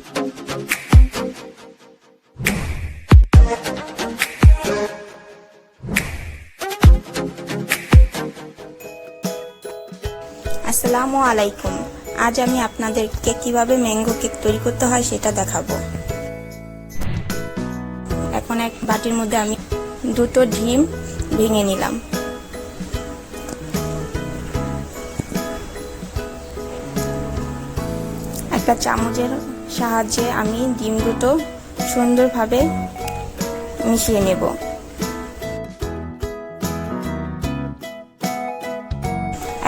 আসসালামু আলাইকুম। আজ আমি আপনাদেরকে কিভাবে ম্যাঙ্গো কেক তৈরি করতে হয় সেটা দেখাবো। এখন এক বাটির মধ্যে আমি দুটো ডিম ভেঙে নিলাম। একটা চামচের সাহায্যে আমি ডিম দুটো সুন্দরভাবে মিশিয়ে নেব।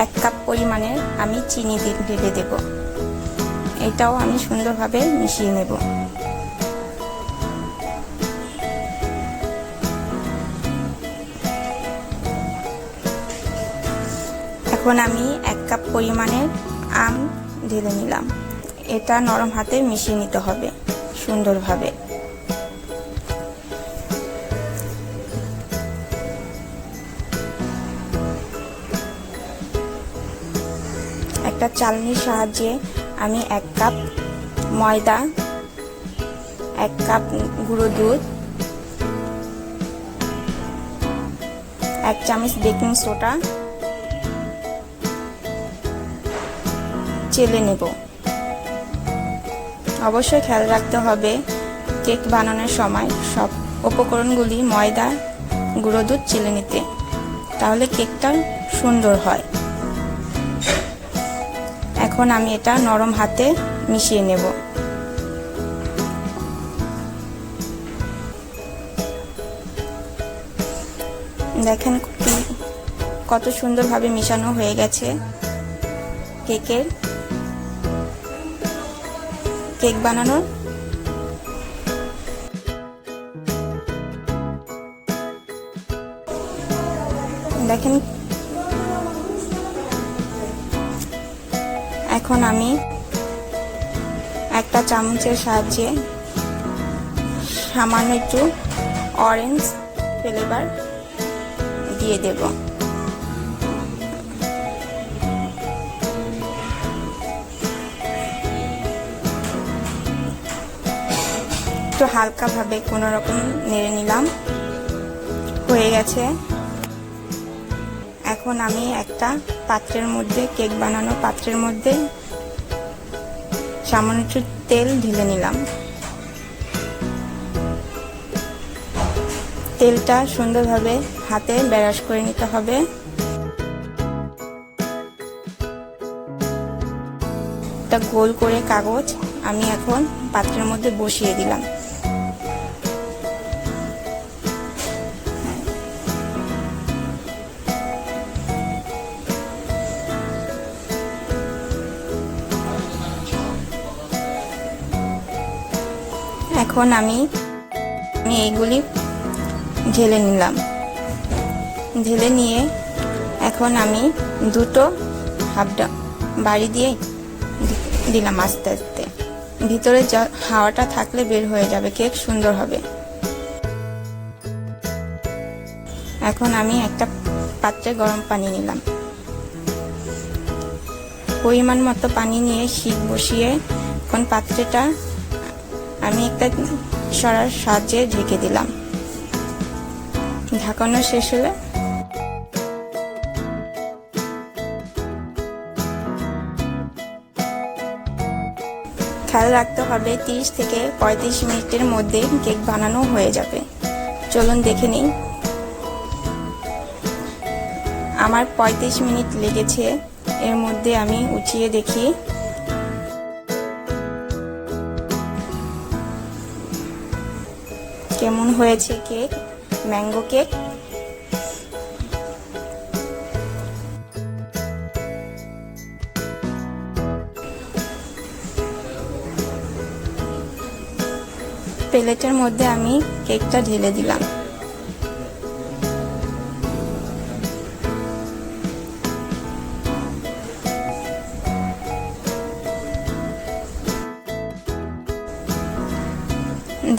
এক কাপ পরিমাণের আমি চিনি ঢেলে দেব। এটাও আমি সুন্দরভাবে মিশিয়ে নেব। এখন আমি এক কাপ পরিমাণের আম ঢেলে নিলাম। এটা নরম হাতে মিশিয়ে নিতে হবে সুন্দরভাবে। একটা চালনির সাহায্যে আমি এক কাপ ময়দা, এক কাপ গুঁড়ো দুধ, এক চামচ বেকিং সোডা চেলে নেব। অবশ্যই খেয়াল রাখতে হবে কেক বানানোর সময় সব উপকরণগুলি ময়দা, গুঁড়ো দুধ চেলে নিতে, তাহলে কেকটা সুন্দর হয়। এখন আমি এটা নরম হাতে মিশিয়ে নেব। দেখেন কত সুন্দরভাবে মিশানো হয়ে গেছে। কেক বানানোর দেখেন। এখন আমি একটা চামচের সাহায্যে সামান্য একটু অরেঞ্জ ফ্লেভার দিয়ে দেব। একটু হালকাভাবে কোনো রকম নেড়ে নিলাম, হয়ে গেছে। এখন আমি একটা পাত্রের মধ্যে, কেক বানানোর পাত্রের মধ্যে সামান্য একটু তেল ঢেলে নিলাম। তেলটা সুন্দরভাবে হাতে ব্রাশ করে নিতে হবে। একটা গোল করে কাগজ আমি এখন পাত্রের মধ্যে বসিয়ে দিলাম। এখন আমি এইগুলি ঢেলে নিলাম। ঢেলে নিয়ে এখন আমি দুটো হাফটা বাড়ি দিয়ে দিলাম আস্তে আস্তে। ভিতরে হাওয়াটা থাকলে বের হয়ে যাবে, কেক সুন্দর হবে। এখন আমি একটা পাত্রে গরম পানি নিলাম। পরিমাণ মতো পানি নিয়ে শিক বসিয়ে এখন পাত্রটা আমি একটা সরার সাহায্যে ঢেকে দিলাম। ঢাকানো শেষ হলে খেয়াল রাখতে হবে 30 থেকে 35 মিনিটের মধ্যে কেক বানানো হয়ে যাবে। চলুন দেখে নিই। আমার 35 মিনিট লেগেছে। এর মধ্যে আমি উঠিয়ে দেখি কেমন হয়েছে কেক, ম্যাঙ্গো কেক। প্লেটের মধ্যে আমি কেকটা ঢেলে দিলাম।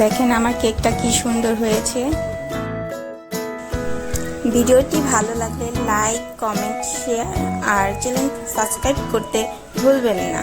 দেখেন আমার কেকটা কি সুন্দর হয়েছে। ভিডিওটি ভালো লাগলে লাইক, কমেন্ট, শেয়ার আর চ্যানেল সাবস্ক্রাইব করতে ভুলবেন না।